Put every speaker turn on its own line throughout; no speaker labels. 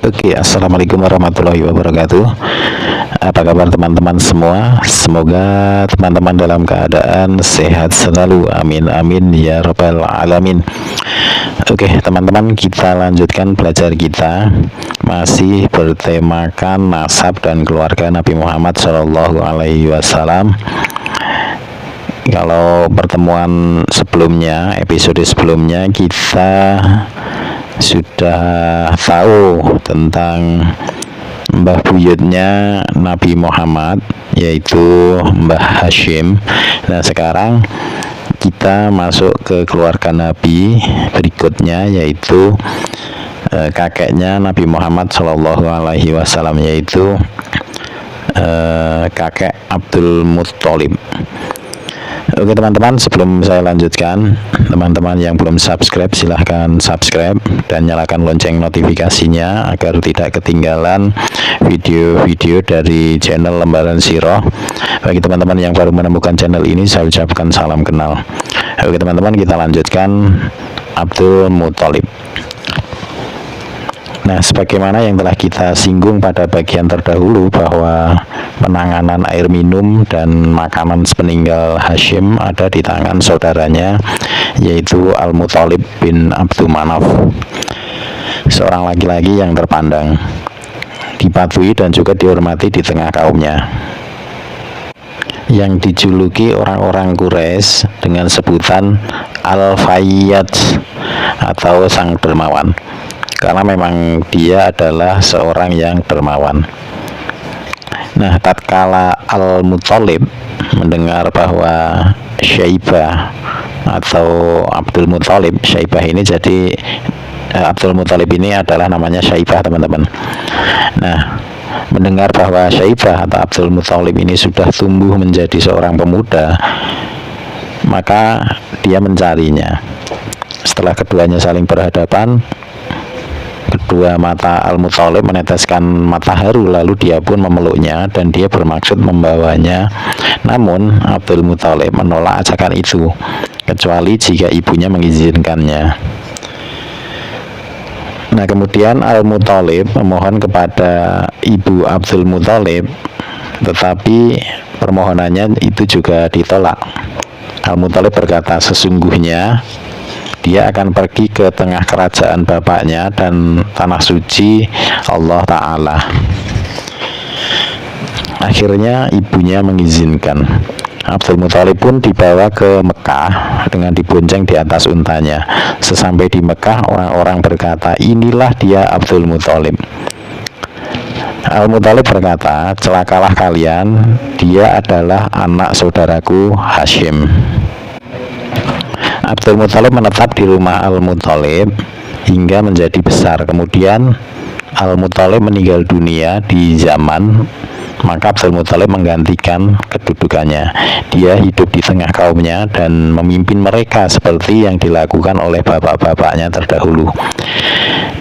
Oke, assalamualaikum warahmatullahi wabarakatuh. Apa kabar teman-teman semua? Semoga teman-teman dalam keadaan sehat selalu. Amin amin ya rabbal alamin. Oke, teman-teman, kita lanjutkan belajar kita. Masih bertemakan nasab dan keluarga Nabi Muhammad Shallallahu Alaihi Wasallam. Kalau pertemuan sebelumnya, episode sebelumnya, kita sudah tahu tentang mbah buyutnya Nabi Muhammad, yaitu Mbah Hashim. Nah, sekarang kita masuk ke keluarga Nabi berikutnya, yaitu kakeknya Nabi Muhammad Shallallahu Alaihi Wasallam, yaitu kakek Abdul Muttalib. Oke teman-teman, sebelum saya lanjutkan, teman-teman yang belum subscribe silahkan subscribe dan nyalakan lonceng notifikasinya agar tidak ketinggalan video-video dari channel Lembaran Siroh. Bagi teman-teman yang baru menemukan channel ini, saya ucapkan salam kenal. Oke teman-teman, kita lanjutkan Abdul Muttalib. Nah, sebagaimana yang telah kita singgung pada bagian terdahulu, bahwa penanganan air minum dan makanan sepeninggal Hashim ada di tangan saudaranya, yaitu Al-Muttalib bin Abdul Manaf, seorang laki-laki yang terpandang, dipatuhi dan juga dihormati di tengah kaumnya, yang dijuluki orang-orang Quraisy dengan sebutan Al-Fayyad atau Sang Dermawan, karena memang dia adalah seorang yang dermawan. Nah, tatkala Al-Muttalib mendengar bahwa Syaibah atau Abdul Muttalib, Syaibah ini jadi Abdul Muttalib ini adalah namanya Syaibah, teman-teman. Nah, mendengar bahwa Syaibah atau Abdul Muttalib ini sudah tumbuh menjadi seorang pemuda, maka dia mencarinya. Setelah keduanya saling berhadapan, kedua mata Al-Muttalib meneteskan mata haru, lalu dia pun memeluknya dan dia bermaksud membawanya. Namun Abdul Muttalib menolak ajakan itu, kecuali jika ibunya mengizinkannya. Nah, kemudian Al-Muttalib memohon kepada ibu Abdul Muttalib, tetapi permohonannya itu juga ditolak. Al-Muttalib berkata, sesungguhnya dia akan pergi ke tengah kerajaan bapaknya dan tanah suci Allah Ta'ala. Akhirnya ibunya mengizinkan. Abdul Muttalib pun dibawa ke Mekah dengan dibonceng di atas untanya. Sesampai di Mekah, orang-orang berkata, inilah dia Abdul Muttalib. Al-Muttalib berkata, celakalah kalian, dia adalah anak saudaraku Hashim. Abdul Muttalib menetap di rumah Al-Muttalib hingga menjadi besar. Kemudian Al-Muttalib meninggal dunia di zaman, maka Abdul Muttalib menggantikan kedudukannya. Dia hidup di tengah kaumnya dan memimpin mereka seperti yang dilakukan oleh bapak-bapaknya terdahulu.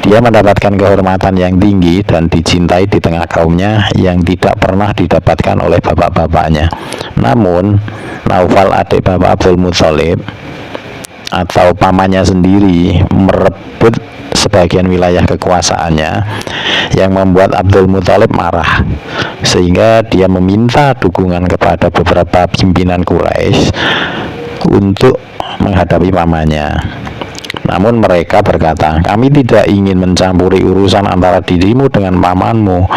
Dia mendapatkan kehormatan yang tinggi dan dicintai di tengah kaumnya yang tidak pernah didapatkan oleh bapak-bapaknya. Namun Naufal, adik bapak Abdul Muttalib atau pamannya sendiri, merebut sebagian wilayah kekuasaannya, yang membuat Abdul Muttalib marah, sehingga dia meminta dukungan kepada beberapa pimpinan Quraisy untuk menghadapi pamannya. Namun mereka berkata, kami tidak ingin mencampuri urusan antara dirimu dengan pamanmu.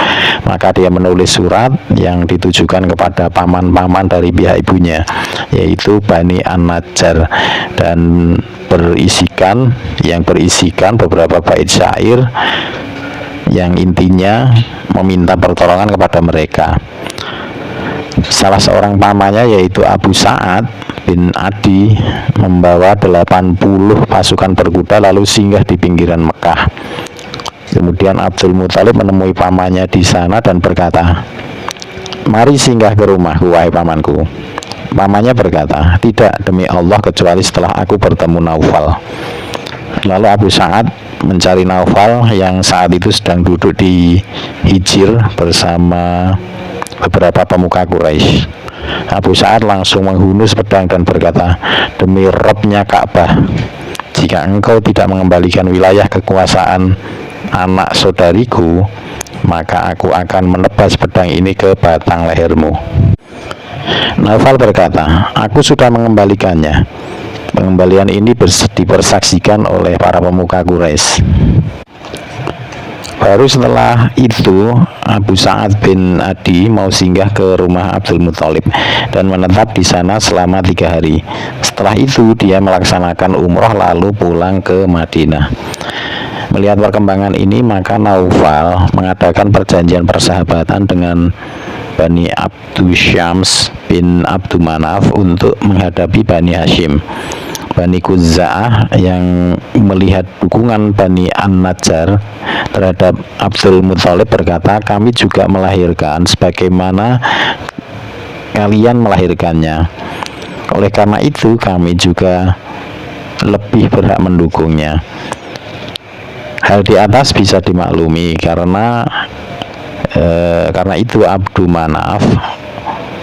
Maka dia menulis surat yang ditujukan kepada paman-paman dari pihak ibunya, yaitu Bani An-Najjar, dan berisikan beberapa bait syair yang intinya meminta pertolongan kepada mereka. Salah seorang pamannya, yaitu Abu Sa'ad bin Adi, membawa 80 pasukan berkuda lalu singgah di pinggiran Mekah. Kemudian Abdul Muttalib menemui pamannya di sana dan berkata, mari singgah ke rumahku, wahai pamanku. Pamannya berkata, tidak, demi Allah, kecuali setelah aku bertemu Naufal. Lalu Abu Sa'ad mencari Naufal yang saat itu sedang duduk di Hijir bersama beberapa pemuka Quraisy. Abu Sa'ad langsung menghunus pedang dan berkata, demi Robnya Ka'bah, jika engkau tidak mengembalikan wilayah kekuasaan anak saudariku, maka aku akan menebas pedang ini ke batang lehermu. Naufal berkata, aku sudah mengembalikannya. Pengembalian ini dipersaksikan oleh para pemuka Quraisy. Baru setelah itu Abu Sa'ad bin Adi mau singgah ke rumah Abdul Muthalib dan menetap di sana selama 3 hari. Setelah itu dia melaksanakan umroh lalu pulang ke Madinah. Melihat perkembangan ini, maka Naufal mengadakan perjanjian persahabatan dengan Bani Abdu Syams bin Abdu Manaf untuk menghadapi Bani Hashim. Bani Qudza'ah yang melihat dukungan Bani An-Najjar terhadap Abdul Muthalib berkata, kami juga melahirkan sebagaimana kalian melahirkannya. Oleh karena itu kami juga lebih berhak mendukungnya. Hal di atas bisa dimaklumi karena itu Abdu Manaf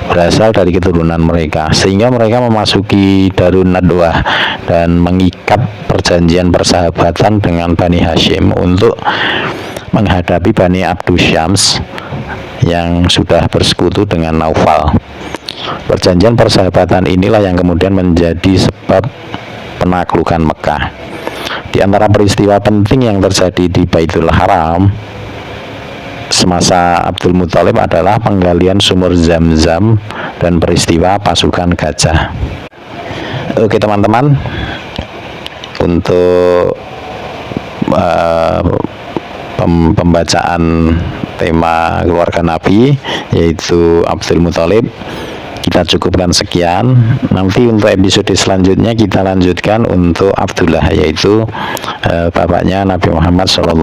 berasal dari keturunan mereka, sehingga mereka memasuki Darun Nadwah dan mengikat perjanjian persahabatan dengan Bani Hashim untuk menghadapi Bani Abdu Syams yang sudah bersekutu dengan Naufal. Perjanjian persahabatan inilah yang kemudian menjadi sebab penaklukan Mekah. Di antara peristiwa penting yang terjadi di Baitul Haram semasa Abdul Muthalib adalah penggalian sumur Zam-Zam dan peristiwa pasukan gajah. Oke teman-teman, untuk pembacaan tema keluarga Nabi yaitu Abdul Muthalib kita cukupkan sekian. Nanti untuk episode selanjutnya kita lanjutkan untuk Abdullah, yaitu bapaknya Nabi Muhammad SAW.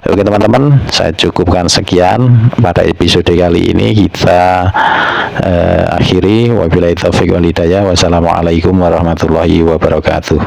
Oke teman-teman, saya cukupkan sekian pada episode kali ini. Kita akhiri. Wabillahi taufiq wal hidayah. Wassalamualaikum warahmatullahi wabarakatuh.